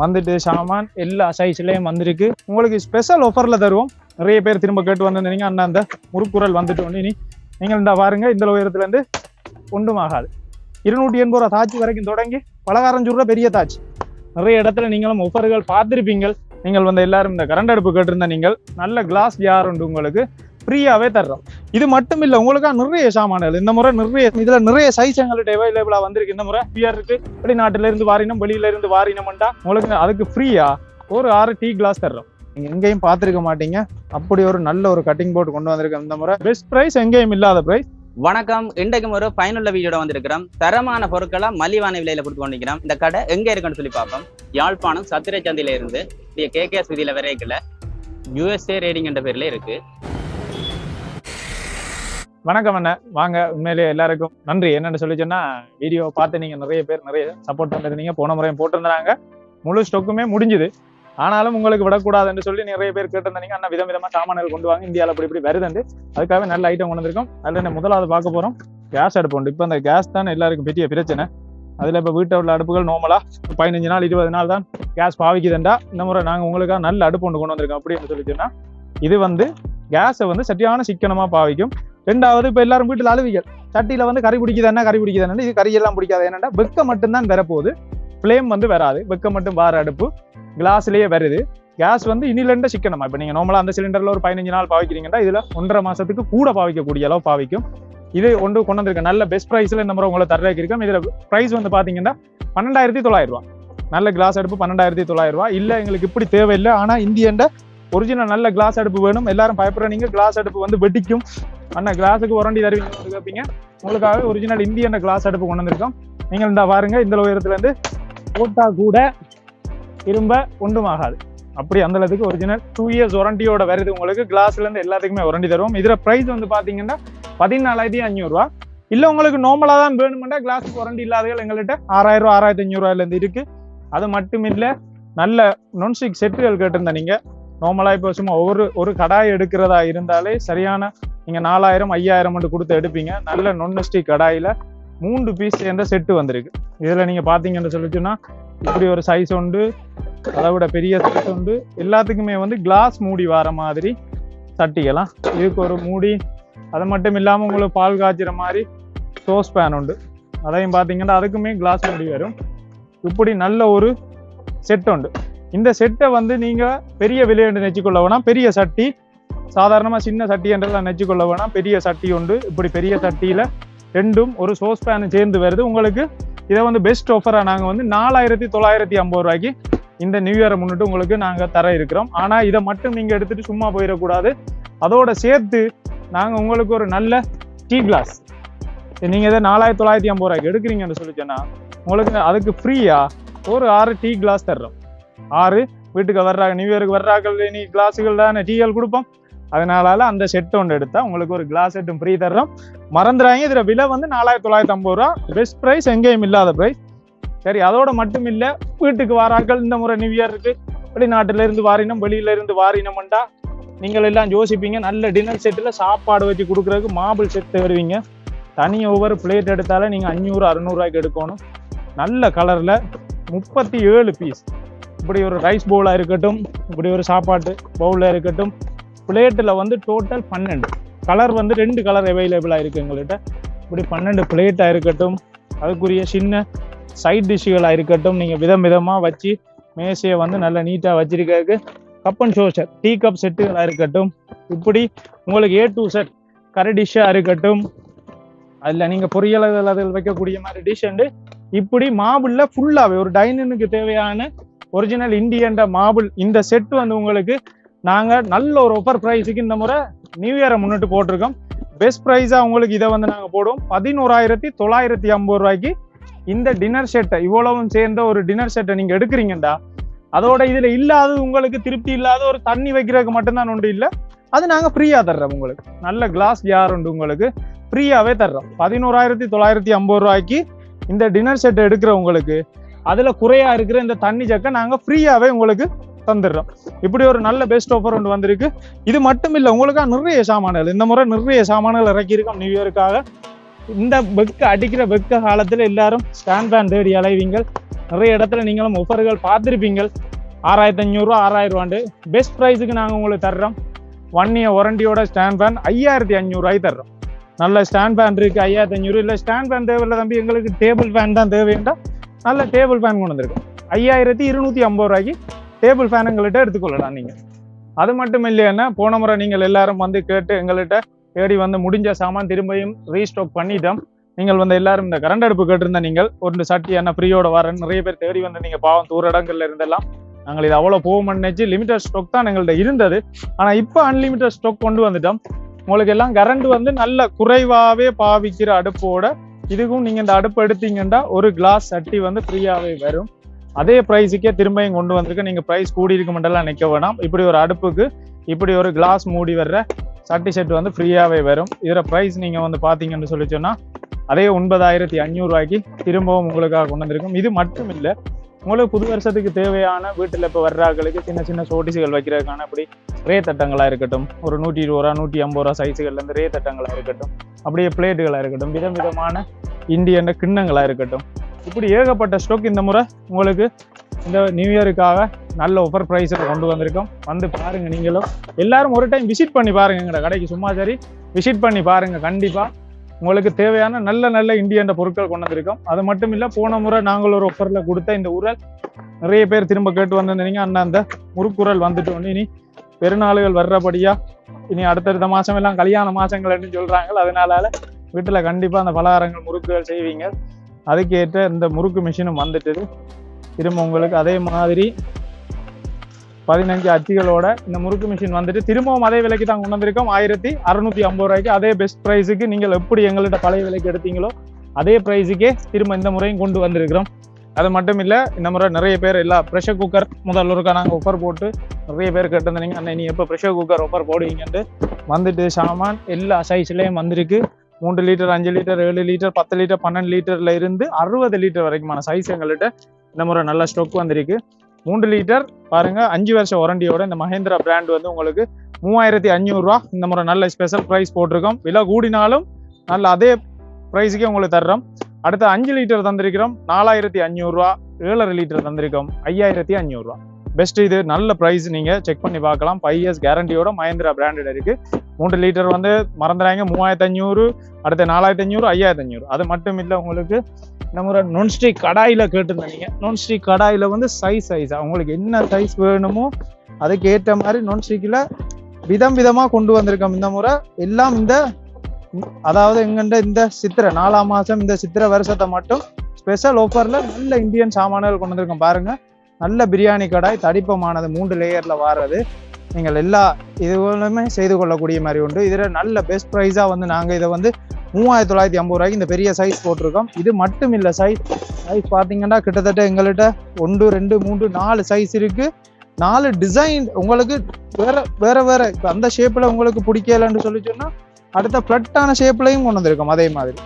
வந்துட்டு சாமான் எல்லா சைஸ்லயும் வந்திருக்கு. உங்களுக்கு ஸ்பெஷல் ஆஃபர்ல தருவோம். நிறைய பேர் திரும்ப கேட்டு வந்திருந்தீங்க, அண்ணா அந்த முறுக்குரல் வந்துட்டு ஒன்று நீங்கள் இந்த பாருங்க, இந்த உயரத்துல இருந்து ஒன்றும் ஆகாது. 280 ரூபா தாச்சி வரைக்கும் தொடங்கி பலகாரம் சுடுற பெரிய தாச்சி. நிறைய இடத்துல நீங்களும் ஆஃபர்கள் பார்த்துருப்பீங்க. நீங்கள் வந்து எல்லாரும் இந்த கரண்ட் அடுப்பு கேட்டிருந்த நீங்கள் நல்ல கிளாஸ் ஜார் உண்டு உங்களுக்கு ஃப்ரீயாவே தர்றோம். இது மட்டும் இல்லை, உங்களுக்கா நிறைய சாமான்கள் இந்த முறை நிறைய சைஸ் எங்கள்கிட்ட அவைலபிளா வந்திருக்கு. இந்த முறை பியர் இருக்கு. வெளிநாட்டுல இருந்து வாரினம், வெளியில இருந்து வாரினம்டா உங்களுக்கு அதுக்கு ஃப்ரீயா ஒரு 6 டீ கிளாஸ் தர்றோம். நீங்க எங்கேயும் பார்த்துருக்க மாட்டீங்க, அப்படி ஒரு நல்ல ஒரு கட்டிங் போர்டு கொண்டு வந்திருக்கோம். இந்த முறை பெஸ்ட் பிரைஸ், எங்கேயும் இல்லாத பிரைஸ். வணக்கம், இன்றைக்கும் ஒரு பயனுள்ள வீடியோட வந்திருக்கிறோம். தரமான பொருட்களை மலிவான விலையில கொடுத்து கொண்டிருக்கிறோம். இந்த கடை எங்க இருக்குன்னு சொல்லி பார்ப்போம். யாழ்ப்பாணம் சத்திரை சந்தையில இருந்து கேகேஎஸ் விதியில வரைக்கல USA ரேடிங் என்ற பேர்ல இருக்கு. வணக்கம் அண்ணா, வாங்க. உண்மையிலேயே எல்லாருக்கும் நன்றி. என்னன்னு சொல்லி சொன்னா, வீடியோ பார்த்து நீங்க நிறைய பேர் நிறைய சப்போர்ட் பண்ணிருந்தீங்க. போன முறையும் போட்டிருந்தாங்க, முழு ஸ்டொக்குமே முடிஞ்சுது. ஆனாலும் உங்களுக்கு விடக்கூடாதுன்னு சொல்லி நிறைய பேர் கேட்டிருந்தீங்க, அண்ணா விதவிதமா சாமான்கள் கொண்டு வாங்க, இந்தியாவில் அப்படி இப்படி வருதுண்டு. அதுக்காக நல்ல ஐட்டம் கொண்டு வந்திருக்கோம். அதில் முதலாவது பார்க்க போறோம் கேஸ் அடுப்பு உண்டு. இப்போ அந்த கேஸ் தான் எல்லாருக்கும் பெரிய பிரச்சனை. அதில் இப்போ வீட்டை உள்ள அடுப்புகள் நார்மலா 15 நாள் 20 நாள் தான் கேஸ் பாவிக்குதுண்டா. இந்த முறை நாங்கள் உங்களுக்காக நல்ல அடுப்பு ஒன்று கொண்டு வந்திருக்கோம். அப்படின்னு சொல்லி சொன்னா, இது வந்து கேஸை வந்து சரியான சிக்கனமா பாவிக்கும். ரெண்டாவது, இப்போ எல்லாரும் வீட்டில் அழுவிகள் சட்டியில வந்து கறி பிடிக்குதுன்னா இது கறியெல்லாம் பிடிக்காது. என்னன்னா வெக்க மட்டும்தான் வரப்போகுது, ஃப்ளேம் வந்து வராது. வெக்க மட்டும் வார அடுப்பு கிளாஸ்லயே வருது. கேஸ் வந்து இனிலண்ட சிக்கனமா. இப்போ நீங்க நார்மலா அந்த சிலிண்டர்ல ஒரு 15 நாள் பாவிக்கிறீங்கன்னா இதுல 1.5 மாசத்துக்கு கூட பாவிக்கக்கூடிய அளவு பாவிக்கும். இது ஒன்று கொண்டு வந்திருக்க நல்ல பெஸ்ட் பிரைஸ்ல இந்த முறை உங்களை தர்றதுக்கு இருக்கும். இதுல பிரைஸ் வந்து பாத்தீங்கன்னா 12,900 ரூபா. நல்ல கிளாஸ் அடுப்பு 12,900 ரூபா. இல்ல எங்களுக்கு இப்படி தேவையில்லை, ஆனா இந்தியண்ட ஒரிஜினல் நல்ல கிளாஸ் அடுப்பு வேணும், எல்லாரும் பயப்படுற நீங்க கிளாஸ் அடுப்பு வந்து வெடிக்கும் அண்ணா கிளாஸுக்கு வாரண்டி தருவீங்க கேட்பீங்க. உங்களுக்காக ஒரிஜினல் இந்தியன் கிளாஸ் அடுப்பு கொண்டு வந்திருக்கோம். நீங்கள் இந்த பாருங்க, இந்த உயரத்துல இருந்து போட்டா கூட திரும்ப ஒன்றும் ஆகாது. அப்படி அந்த அளவுக்கு ஒரிஜினல் 2 இயர்ஸ் வாரண்டியோட வருது. உங்களுக்கு கிளாஸ்ல இருந்து எல்லாத்துக்குமே வாரண்டி தருவோம். இதுல பிரைஸ் வந்து பாத்தீங்கன்னா 14,500 ரூபா. இல்ல உங்களுக்கு நார்மலா தான் வேணுமெண்டா கிளாஸுக்கு வாரண்டி இல்லாதவர்கள் எங்கள்கிட்ட 6,000 ரூபா 6,500 ரூபாயில இருந்து இருக்கு. அது மட்டும் இல்ல, நல்ல நான்ஸ்டிக் செட்டுகள் கேட்டிருந்தா நீங்க நார்மலா இப்போ சும்மா ஒரு கடாய் எடுக்கிறதா இருந்தாலே சரியான நீங்க 4,000 5,000 கொடுத்து எடுப்பீங்க. நல்ல நான்ஸ்டிக் கடாயில 3 பீஸ் சேர்ந்த செட்டு வந்திருக்கு. இதுல நீங்க பாத்தீங்கன்னு சொல்லிச்சுன்னா இப்படி ஒரு சைஸ் உண்டு, அதை விட பெரிய சைஸ் உண்டு. எல்லாத்துக்குமே வந்து கிளாஸ் மூடி வர மாதிரி சட்டிக்கலாம். இதுக்கு ஒரு மூடி. அது மட்டும் இல்லாம உங்களுக்கு பால் காய்ச்சிற மாதிரி சோஸ் பேன் உண்டு. அதையும் பாத்தீங்கன்னா அதுக்குமே கிளாஸ் மூடி வரும். இப்படி நல்ல ஒரு செட் உண்டு. இந்த செட்டை வந்து நீங்க பெரிய விலையென்று நெச்சிக்கொள்ள வேணாம். பெரிய சட்டி சாதாரணமா சின்ன சட்டி என்றெல்லாம் நெச்சிக்கொள்ள வேணாம். பெரிய சட்டி உண்டு. இப்படி பெரிய சட்டியில ரெண்டும் ஒரு சோஸ் பேனும் சேர்ந்து வருது. உங்களுக்கு இதை வந்து பெஸ்ட் ஆஃபரா நாங்க வந்து 4,950 ரூபாய்க்கு இந்த நியூ இயரை முன்னிட்டு உங்களுக்கு நாங்க தர இருக்கிறோம். ஆனா இதை மட்டும் நீங்க எடுத்துட்டு சும்மா போயிடக்கூடாது. அதோட சேர்த்து நாங்க உங்களுக்கு ஒரு நல்ல டீ கிளாஸ், நீங்க இதை 4,950 ரூபாய்க்கு எடுக்கிறீங்கன்னு சொல்லி சொன்னா உங்களுக்கு அதுக்கு ஃப்ரீயா ஒரு 6 டீ கிளாஸ் தர்றோம். 6 வீட்டுக்கு வர்றாங்க, நியூ இயருக்கு வர்றாங்க, நீ கிளாஸுகள் தானே டீகள் கொடுப்போம். அதனால அந்த செட் ஒன்று எடுத்தா உங்களுக்கு ஒரு கிளாஸ் செட்டும் ஃப்ரீ தர்றோம். மறந்துடாங்க, இதுல விலை வந்து 4,950 ரூபா. பெஸ்ட் பிரைஸ், எங்கேயும் இல்லாத பிரைஸ். சரி, அதோட மட்டும் இல்ல, வீட்டுக்கு வாராக்கள் இந்த முறை நியூ இயர் இருக்கு, வெளிநாட்டுல இருந்து வாரினம், வெளியில இருந்து வாரினம்டா நீங்கள் எல்லாம் யோசிப்பீங்க. நல்ல டின்னர் செட்டில் சாப்பாடு வச்சு கொடுக்குறதுக்கு மாபிள் செட் வருவீங்க. தனி ஒவ்வொரு பிளேட் எடுத்தாலே நீங்க 500-600 ரூபாய்க்கு எடுக்கணும். நல்ல கலர்ல 37 பீஸ். இப்படி ஒரு ரைஸ் பவுலா இருக்கட்டும், இப்படி ஒரு சாப்பாட்டு பவுலா இருக்கட்டும், பிளேட்டில் வந்து டோட்டல் 12 கலர் வந்து 2 கலர் அவைலபிளா இருக்கு எங்கள்கிட்ட. இப்படி 12 பிளேட்டா இருக்கட்டும், அதுக்குரிய சின்ன சைட் டிஷ்ஷுகளா இருக்கட்டும், நீங்க விதமா வச்சு மேசையை வந்து நல்லா நீட்டா வச்சிருக்கிறதுக்கு கப் அண்ட் சோசர் டீ கப் செட்டுகளா இருக்கட்டும், இப்படி உங்களுக்கு A to Z கறி டிஷ்ஷா இருக்கட்டும், அதுல நீங்க பொரியல் அதில் வைக்கக்கூடிய மாதிரி டிஷ் உண்டு. இப்படி மாபிள்ல ஃபுல்லாவே ஒரு டைனிங்க்கு தேவையான ஒரிஜினல் இந்தியன் மாபிள் இந்த செட் வந்து உங்களுக்கு நாங்க நல்ல ஒரு ஆஃபர் பிரைஸுக்கு இந்த முறை நியூ இயரை முன்னிட்டு போட்டிருக்கோம். பெஸ்ட் பிரைஸா உங்களுக்கு இதை வந்து நாங்க போடுவோம். 11,950 ரூபாய்க்கு இந்த டின்னர் செட்டை, இவ்வளவும் சேர்ந்த ஒரு டின்னர் செட்டை நீங்க எடுக்கிறீங்கடா. அதோட இதுல இல்லாதது உங்களுக்கு திருப்தி இல்லாத ஒரு தண்ணி வைக்கிறதுக்கு மட்டும்தான் உண்டு. இல்லை, அது நாங்க ஃப்ரீயா தர்றோம். உங்களுக்கு நல்ல கிளாஸ் ஜார் உண்டு, உங்களுக்கு ஃப்ரீயாவே தர்றோம். 11,950 ரூபாய்க்கு இந்த டின்னர் செட்டை எடுக்கிறவங்களுக்கு அதுல குறையா இருக்கிற இந்த தண்ணி ஜக்கை நாங்க ஃப்ரீயாவே உங்களுக்கு தந்துடுறோம். இப்படி ஒரு நல்ல பெஸ்ட் ஆஃபர் ஒன்று வந்திருக்கு. இது மட்டும் இல்லை, உங்களுக்காக நிறைய சாமான்கள் இந்த முறை நிறைய சாமான்கள் இறக்கியிருக்கோம் நியூ இயருக்காக. இந்த வெக்க அடிக்கிற வெக்க காலத்துல எல்லாரும் ஸ்டாண்ட் ஃபேன் தேடி அலைவீங்க. நிறைய இடத்துல நீங்களும் ஆஃபர்கள் பார்த்துருப்பீங்க. 6500 6000 பெஸ்ட் ப்ரைஸுக்கு நாங்கள் உங்களுக்கு தர்றோம். 1 year வாரண்டியோட ஸ்டாண்ட் ஃபேன் 5500 தர்றோம். நல்ல ஸ்டாண்ட் ஃபேன் இருக்கு 5500. இல்லை ஸ்டாண்ட் ஃபேன் தேவையில்லை தம்பி, எங்களுக்கு டேபிள் ஃபேன் தான் தேவைண்டா நல்ல டேபிள் ஃபேன் கொண்டு வந்திருக்கோம். 5250 டேபிள் ஃபேன் எங்கள்கிட்ட எடுத்துக்கொள்ளலாம் நீங்கள். அது மட்டும் இல்லைன்னா போன முறை நீங்கள் எல்லாரும் வந்து கேட்டு எங்கள்கிட்ட தேடி வந்து முடிஞ்ச சாமான் திரும்பியும் ரீஸ்டாக் பண்ணிட்டோம். நீங்கள் வந்து எல்லாரும் இந்த கரண்ட் அடுப்பு கேட்டிருந்த நீங்கள் ஒரு சட்டி என்ன ஃப்ரீயோட வரேன்னு நிறைய பேர் தேடி வந்து நீங்கள் பாவம் தூர இடங்கள்ல இருந்தெல்லாம் நாங்கள் இது அவ்வளோ போகும்னு நினைச்சு லிமிடெட் ஸ்டாக் தான் எங்கள்கிட்ட இருந்தது. ஆனால் இப்போ அன்லிமிட்டட் ஸ்டாக் கொண்டு வந்துட்டோம். உங்களுக்கு எல்லாம் கரண்ட் வந்து நல்ல குறைவாகவே பாவிக்கிற அடுப்போட இதுக்கும் நீங்கள் இந்த அடுப்பு எடுத்தீங்கன்னா ஒரு கிளாஸ் சட்டி வந்து ஃப்ரீயாகவே வரும். அதே ப்ரைஸுக்கே திரும்பியும் கொண்டு வந்திருக்கு. நீங்கள் ப்ரைஸ் கூடி இருக்க மட்டும்லாம் நிற்க வேணாம். இப்படி ஒரு அடுப்புக்கு இப்படி ஒரு கிளாஸ் மூடி வர்ற சட்டி செட் வந்து ஃப்ரீயாகவே வரும். இதில் ப்ரைஸ் நீங்கள் வந்து பார்த்தீங்கன்னு சொல்லி சொன்னால் அதே 9500 திரும்பவும் உங்களுக்காக கொண்டு வந்திருக்கும். இது மட்டும் இல்லை, உங்களுக்கு புது வருஷத்துக்கு தேவையான வீட்டில் இப்போ வர்றாங்களுக்கு சின்ன சின்ன சோட்டிஸுகள் வைக்கிறதுக்கான அப்படி ரே தட்டங்களாக இருக்கட்டும், ஒரு 120 150 சைஸுகள்லேருந்து ரே தட்டங்களாக இருக்கட்டும், அப்படியே பிளேட்டுகளாக இருக்கட்டும், விதவிதமான இந்தியன் கிண்ணங்களாக இருக்கட்டும், இப்படி ஏகப்பட்ட ஸ்டாக் இந்த முறை உங்களுக்கு இந்த நியூ இயருக்காக நல்ல ஆஃபர் ப்ரைஸில் கொண்டு வந்திருக்கோம். வந்து பாருங்க, நீங்களும் எல்லாரும் ஒரு டைம் விசிட் பண்ணி பாருங்க. எங்களோட கடைக்கு சும்மா சரி விசிட் பண்ணி பாருங்க. கண்டிப்பாக உங்களுக்கு தேவையான நல்ல நல்ல இந்தியன் பொருட்கள் கொண்டு வந்திருக்கோம். அது மட்டும் இல்லை, போன முறை நாங்கள் ஒரு ஆஃபரில் கொடுத்த இந்த உரல் நிறைய பேர் திரும்ப கேட்டு வந்திருந்தீங்க. அண்ணா அந்த முறுக்குரல் வந்துட்டு இனி பெருநாளுகள் வர்றபடியா இனி அடுத்தடுத்த மாதம் எல்லாம் கல்யாண மாதங்கள்னு சொல்கிறாங்க. அதனால வீட்டில் கண்டிப்பாக அந்த பலகாரங்கள் முறுக்குகள் செய்வீங்க. அதுக்கேற்ற இந்த முறுக்கு மிஷினும் வந்துட்டுது. திரும்ப உங்களுக்கு அதே மாதிரி 15 அச்சுகளோட இந்த முறுக்கு மிஷின் வந்துட்டு திரும்பவும் அதே விலைக்கு தான் கொண்டு வந்திருக்கோம். 1650 அதே பெஸ்ட் ப்ரைஸுக்கு நீங்கள் எப்படி எங்கள்கிட்ட பழைய விலைக்கு எடுத்தீங்களோ அதே ப்ரைஸுக்கே திரும்ப இந்த முறையும் கொண்டு வந்திருக்கிறோம். அது மட்டும் இல்லை, இந்த முறை நிறைய பேர் எல்லா ப்ரெஷர் குக்கர் முதல்ல இருக்கா நாங்கள் ஆஃபர் போட்டு நிறைய பேர் கேட்டிருந்தீங்க. அண்ணா நீ எப்போ ப்ரெஷர் குக்கர் ஆஃபர் போடுவீங்கன்ட்டு வந்துட்டு சாமான் எல்லா சைஸ்லேயும் வந்திருக்கு. 3 லிட்டர் 5 லிட்டர் 7 லிட்டர் 10 லிட்டர் 12 லிட்டர்ல இருந்து 60 லிட்டர் வரைக்குமான சைஸ் எங்கள்கிட்ட இந்த முறை நல்ல ஸ்டாக் வந்திருக்கு. 3 லிட்டர் பாருங்க 5 வருஷ வாரண்டியோட இந்த மஹேந்திரா பிராண்ட் வந்து உங்களுக்கு 3500 இந்த முறை நல்ல ஸ்பெஷல் ப்ரைஸ் போட்டிருக்கோம். விலை கூடினாலும் நல்ல அதே ப்ரைஸுக்கே உங்களுக்கு தர்றோம். அடுத்து 5 லிட்டர் தந்திருக்கிறோம் 4500, 7.5 லிட்டர் தந்திருக்கோம் 5500. பெஸ்ட், இது நல்ல ப்ரைஸ், நீங்கள் செக் பண்ணி பார்க்கலாம். 5 years கேரண்டியோட மஹேந்திரா பிராண்டட் இருக்கு. 3 லிட்டர் வந்து மறந்துடாங்க 3500, அடுத்து 4500, 5500. அது மட்டும் இல்லை, உங்களுக்கு இந்த முறை நான்ஸ்டிக் கடாயில் கேட்டிருந்தீங்க. நான்ஸ்டிக் கடாயில் வந்து சைஸாக உங்களுக்கு என்ன சைஸ் வேணுமோ அதுக்கு ஏற்ற மாதிரி நான்ஸ்டிக்கில் விதமாக கொண்டு வந்திருக்கோம். இந்த முறை எல்லாம் இந்த அதாவது எங்கண்ட இந்த சித்திரை 4ஆம் மாதம் இந்த சித்திரை வருஷத்தை மட்டும் ஸ்பெஷல் ஆஃபரில் நல்ல இந்தியன் சாமான்கள் கொண்டு வந்திருக்கோம். பாருங்கள், நல்ல பிரியாணி கடாய் தடிப்பமானது 3 லேயரில் வாரது. நீங்கள் எல்லா இதுவுமே செய்து கொள்ளக்கூடிய மாதிரி உண்டு. இதில் நல்ல பெஸ்ட் ப்ரைஸாக வந்து நாங்கள் இதை வந்து 3950 இந்த பெரிய சைஸ் போட்டிருக்கோம். இது மட்டும் இல்லை, சைஸ் பார்த்தீங்கன்னா கிட்டத்தட்ட எங்கள்கிட்ட 1 2 3 4 சைஸ் இருக்குது. 4 டிசைன் உங்களுக்கு வேற இப்போ அந்த ஷேப்பில் உங்களுக்கு பிடிக்கலன்னு சொல்லி சொன்னால் அடுத்த ஃப்ளட்டான ஷேப்லையும் கொண்டு வந்திருக்கோம். அதே மாதிரி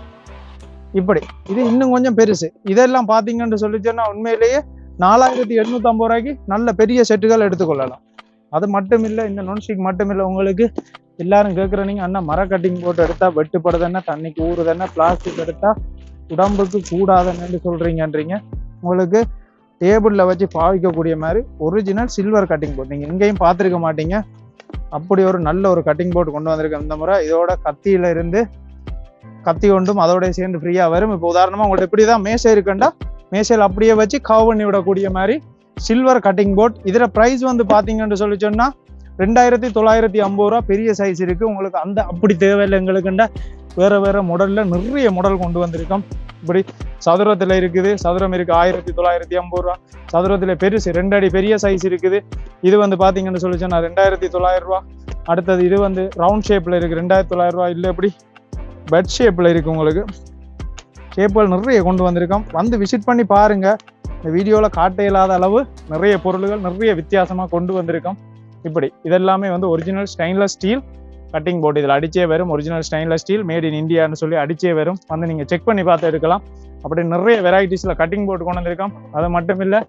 இப்படி இது இன்னும் கொஞ்சம் பெருசு. இதெல்லாம் பார்த்தீங்கன்னு சொல்லி சொன்னால் உண்மையிலேயே 4850 நல்ல பெரிய செட்டுகள் எடுத்துக்கொள்ளலாம். அது மட்டும் இல்லை, இந்த நான்ஸ்டிக் மட்டும் இல்லை, உங்களுக்கு எல்லாரும் கேட்குறீங்க அண்ணா மர கட்டிங் போட்டு எடுத்தா வெட்டுப்படுதுன்னா, தண்ணிக்கு ஊறுதுன்னா, பிளாஸ்டிக் எடுத்தா உடம்புக்கு கூடாதுன்னு சொல்றீங்கன்றீங்க. உங்களுக்கு டேபிளில் வச்சு பாவிக்கக்கூடிய மாதிரி ஒரிஜினல் சில்வர் கட்டிங் போர்டு நீங்கள் எங்கேயும் பார்த்துருக்க மாட்டீங்க. அப்படி ஒரு நல்ல ஒரு கட்டிங் போர்டு கொண்டு வந்திருக்கேன் இந்த முறை. இதோட கத்தியில இருந்து கத்தி கொண்டும் அதோட சேர்ந்து ஃப்ரீயாக வரும். இப்போ உதாரணமாக உங்கள்ட்ட இப்படி தான் மேசை இருக்குண்டா மேசையில் அப்படியே வச்சு கவ் பண்ணி விடக்கூடிய மாதிரி சில்வர் கட்டிங் போர்ட். இதில் ப்ரைஸ் வந்து பார்த்தீங்கன்னு சொல்லி சொன்னால் 2950 பெரிய சைஸ் இருக்குது. உங்களுக்கு அந்த அப்படி தேவையில்லை எங்களுக்குண்டா வேறு மாடலில் நிறைய மாடல் கொண்டு வந்திருக்கோம். இப்படி சதுரத்தில் இருக்குது, சதுரம் இருக்குது 1950, சதுரத்தில் பெருசு 2 அடி பெரிய சைஸ் இருக்குது. இது வந்து பார்த்தீங்கன்னு சொல்லி சொன்னால் 2900. அடுத்தது இது வந்து ரவுண்ட் ஷேப்பில் இருக்குது 2900. இல்லை எப்படி பெட் ஷேப்பில் இருக்குது. உங்களுக்கு ஷேப்புகள் நிறைய கொண்டு வந்திருக்கோம். வந்து விசிட் பண்ணி பாருங்கள். இந்த வீடியோவில் காட்ட இல்லாத அளவு நிறைய பொருள்கள் நிறைய வித்தியாசமாக கொண்டு வந்திருக்கோம். இப்படி இதெல்லாமே வந்து original stainless steel cutting board. இதில் அடிச்சே வரும். Original stainless steel made in இந்தியான்னு சொல்லி அடிச்சே வரும். வந்து நீங்கள் செக் பண்ணி பார்த்து எடுக்கலாம். அப்படி நிறைய வெரைட்டிஸில் கட்டிங் போர்டு கொண்டு வந்திருக்கோம். அது மட்டும் இல்லை,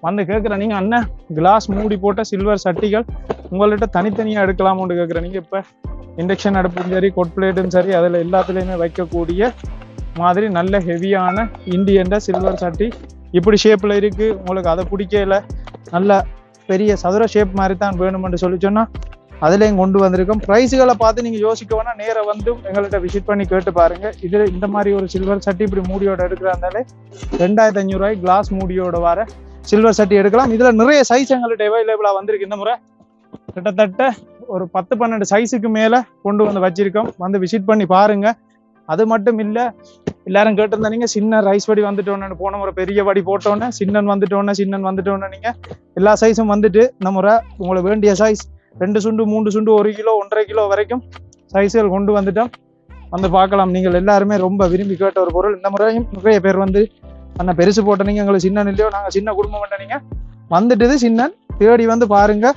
வந்து கேட்குற நீங்கள் அண்ணன் கிளாஸ் மூடி போட்ட சில்வர் சட்டிகள் உங்கள்கிட்ட தனித்தனியாக எடுக்கலாமோன்னு கேட்குற நீங்கள். இப்போ இண்டக்ஷன் அடுப்பும் சரி, கொட் பிளேட்டும் சரி, அதில் எல்லாத்துலேயுமே வைக்கக்கூடிய மாதிரி நல்ல ஹெவியான இண்டியன் சில்வர் சட்டி இப்படி ஷேப்ல இருக்கு, உங்களுக்கு அதை பிடிக்கல, நல்ல பெரிய சதுர ஷேப் மாதிரி தான் வேணும்னு சொல்லி சொன்னா அதுலேயும் கொண்டு வந்திருக்கோம். ப்ரைஸுகளை பார்த்து நீங்கள் யோசிக்க வேணா, நேராக வந்து எங்கள்கிட்ட விசிட் பண்ணி கேட்டு பாருங்க. இது இந்த மாதிரி ஒரு சில்வர் சட்டி இப்படி மூடியோட எடுக்கிறாந்தாலே 2500 ரூபாய் கிளாஸ் மூடியோட வர சில்வர் சட்டி எடுக்கலாம். இதில் நிறைய சைஸ் எங்கள்கிட்ட அவைலபிளாக வந்திருக்கு. இந்த முறை கிட்டத்தட்ட ஒரு 10-12 சைஸுக்கு மேலே கொண்டு வந்து வச்சிருக்கோம். வந்து விசிட் பண்ணி பாருங்க. அது மட்டும் இல்லை, எல்லாரும் கேட்டிருந்தானீங்க சின்ன ரைஸ் வடி வந்துட்டோன்னு, போன முறை பெரிய வடி போட்டோன்னே சின்னன் வந்துட்டோன்னே நீங்கள் எல்லா சைஸும் வந்துட்டு இந்த முறை உங்களுக்கு வேண்டிய சைஸ் 2 சுண்டு 3 சுண்டு 1 கிலோ 1.5 கிலோ வரைக்கும் சைஸுகள் கொண்டு வந்துட்டோம். வந்து பார்க்கலாம். நீங்கள் எல்லாருமே ரொம்ப விரும்பி கேட்ட ஒரு பொருள். இந்த முறையும் நிறைய பேர் வந்து அண்ணா பெருசு போட்ட நீங்கள் எங்களுக்கு சின்னன் இல்லையோ, நாங்கள் சின்ன குடும்பம் பண்ண நீங்கள் வந்துட்டுது சின்னன் தேடி வந்து பாருங்க.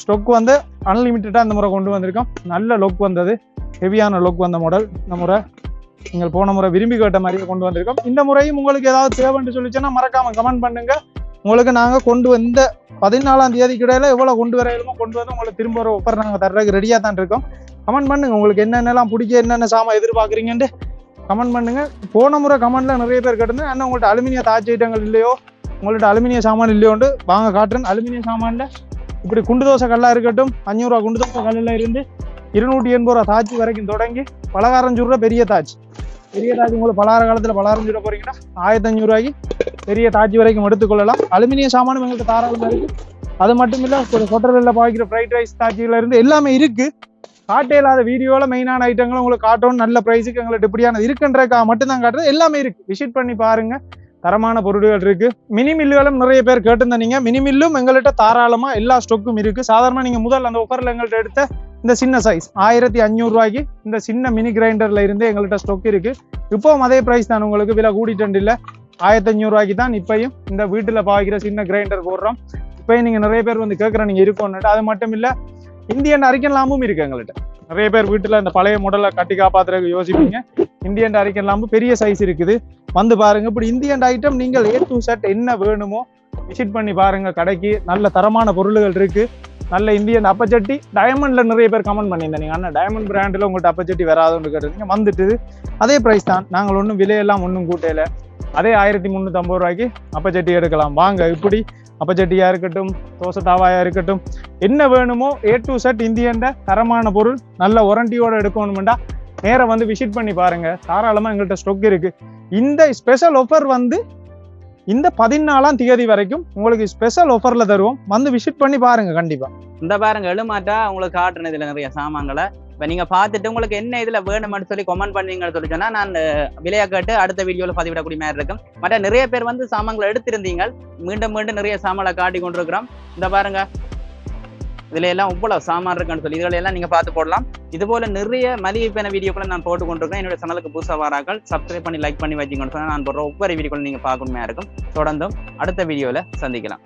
ஸ்டொக் வந்து அன்லிமிட்டடாக இந்த முறை கொண்டு வந்திருக்கோம். நல்ல லொக் வந்தது, ஹெவியான லொக் வந்த மாடல். இந்த முறை நீங்கள் போன முறை விரும்பி கேட்ட மாதிரியே கொண்டு வந்திருக்கோம். இந்த முறையும் உங்களுக்கு ஏதாவது தேவைன்னு சொல்லிச்சுன்னா மறக்காம கமெண்ட் பண்ணுங்க. உங்களுக்கு நாங்கள் கொண்டு வந்த 14ஆம் தேதிக்கு இடையில எவ்வளோ கொண்டு வர இயலுமோ கொண்டு வந்து உங்களுக்கு திரும்ப ஒரு ஒப்பர் நாங்கள் தர்றதுக்கு ரெடியாக தான் இருக்கோம். கமெண்ட் பண்ணுங்க, உங்களுக்கு என்னென்னலாம் பிடிக்க, என்னென்ன சாமான் எதிர்பார்க்குறீங்கன்ட்டு கமெண்ட் பண்ணுங்க. போன முறை கமெண்ட்ல நிறைய பேர் கேட்டிருந்தேன், அண்ணா உங்கள்கிட்ட அலுமினிய தாச்சி ஐட்டங்கள் இல்லையோ, உங்கள்கிட்ட அலுமினிய சாமான் இல்லையோண்டு வாங்க காட்டுறேன். அலுமினிய சாமான்ல இப்படி குண்டு தோசை கல்லா இருக்கட்டும், 500 ரூபா குண்டு தோசை கல்லில் இருந்து 280 ரூபா தாச்சி வரைக்கும் தொடங்கி பலகாரம் சுடுற பெரிய தாச்சி உங்களுக்கு பலகார காலத்தில் பலகாரம் சுட போறீங்கன்னா 1500 ரூபாய்க்கு பெரிய தாச்சி வரைக்கும் எடுத்துக்கொள்ளலாம். அலுமினிய சாமானும் எங்களுக்கு தாராளமாக இருக்கு. அது மட்டும் இல்லை, ஒரு ஹோட்டலில் பாய்க்கிற ஃப்ரைட் ரைஸ் தாச்சியில இருந்து எல்லாமே இருக்கு. காட்டே இல்லாத வீடியோவில் மெயினான ஐட்டங்களும் உங்களுக்கு காட்டணும். நல்ல ப்ரைஸுக்கு எங்களுக்கு இப்படியானது இருக்குன்றதுக்காக மட்டும்தான் காட்டுறது. எல்லாமே இருக்கு, விசிட் பண்ணி பாருங்க. தரமான பொருட்கள் இருக்கு. மினி மில்லுகளும் நிறைய பேர் கேட்டிருந்தீங்க. மினி மில்லும் எங்கள்கிட்ட தாராளமா எல்லா ஸ்டொக்கும் இருக்கு. சாதாரண நீங்க முதல் அந்த ஆஃபர்ல எங்கள்கிட்ட எடுத்த இந்த சின்ன சைஸ் 1500 ரூபாய்க்கு இந்த சின்ன மினி கிரைண்டர்ல இருந்து எங்கள்கிட்ட ஸ்டொக் இருக்கு. இப்பவும் அதே பிரைஸ் தான், உங்களுக்கு விலை கூட்டிட்டு இல்ல, 1500 ரூபாய்க்கு தான் இப்பயும் இந்த வீட்டுல பாய்க்கிற சின்ன கிரைண்டர் போடுறோம். இப்பயும் நீங்க நிறைய பேர் வந்து கேட்குற நீங்க இருக்கோன்னு. அது மட்டும் இல்ல, இந்தியன் அரிக்கன் லாம்பும் இருக்கு எங்கள்கிட்ட. நிறைய பேர் வீட்டுல இந்த பழைய மாடலை கட்டி காப்பாத்துறதுக்கு யோசிப்பீங்க. இந்தியன் அரிக்கன் லாம்பு பெரிய சைஸ் இருக்குது, வந்து பாருங்க. இப்படி இந்தியன் ஐட்டம் நீங்கள் A to Z என்ன வேணுமோ விசிட் பண்ணி பாருங்க. கடைக்கு நல்ல தரமான பொருள்கள் இருக்கு. நல்ல இந்தியன் அப்பச்சட்டி டயமண்ட்ல நிறைய பேர் கமெண்ட் பண்ணியிருந்தேன், அண்ணா டயமண்ட் பிராண்டில் உங்கள்கிட்ட அப்பச்சட்டி வராதுன்னு கேட்டிருந்தீங்க. வந்துட்டு அதே பிரைஸ் தான், நாங்கள் ஒன்றும் விலையெல்லாம் ஒன்றும் கூட்டையில. அதே 1350 ரூபாய்க்கு அப்பச்சட்டி எடுக்கலாம். வாங்க, இப்படி அப்பச்சட்டியா இருக்கட்டும், தோசை தாவாயா இருக்கட்டும், என்ன வேணுமோ A to Z இந்தியன் தரமான பொருள் நல்ல வாரண்டியோட எடுக்கணும்டா நேரம் வந்து விசிட் பண்ணி பாருங்க. தாராளமா எங்கள்கிட்ட ஸ்டாக் இருக்கு. இந்த ஸ்பெஷல் ஆஃபர் வந்து இந்த 14ஆம் தேதி வரைக்கும் உங்களுக்கு ஸ்பெஷல் ஆஃபர்ல தருவோம். வந்து விசிட் பண்ணி பாருங்க. கண்டிப்பா இந்த பாருங்க, எழுமாட்டா உங்களுக்கு காட்டுறேன் இதுல நிறைய சாமான்களை. இப்ப நீங்க பார்த்துட்டு உங்களுக்கு என்ன இதுல வேணும்னு சொல்லி கமெண்ட் பண்ணீங்கன்னு சொல்லி சொன்னா நான் விலையா கேட்டு அடுத்த வீடியோல பதிவிடக்கூடிய மாதிரி இருக்கும். மற்ற நிறைய பேர் வந்து சாமான்களை எடுத்திருந்தீங்க. மீண்டும் மீண்டும் நிறைய சாமான்களை காட்டி கொண்டிருக்கிறோம். இந்த பாருங்க, இதுல எல்லாம் இவ்வளவு சாமான் இருக்குன்னு சொல்லி இதுல எல்லாம் நீங்க பார்த்து போடலாம். இது போல நிறைய மளிகை பேன வீடியோக்களை நான் போட்டு கொண்டிருக்கேன். என்னோட சேனலுக்கு புதுசாக வராக்கள் சப்ஸ்கிரைப் பண்ணி லைக் பண்ணி வச்சுக்கணும்னு சொன்னா நான் போடுற ஒவ்வொரு வீடியோக்களும் நீங்க பார்க்கணுமே இருக்கும். தொடர்ந்தும் அடுத்த வீடியோல சந்திக்கலாம்.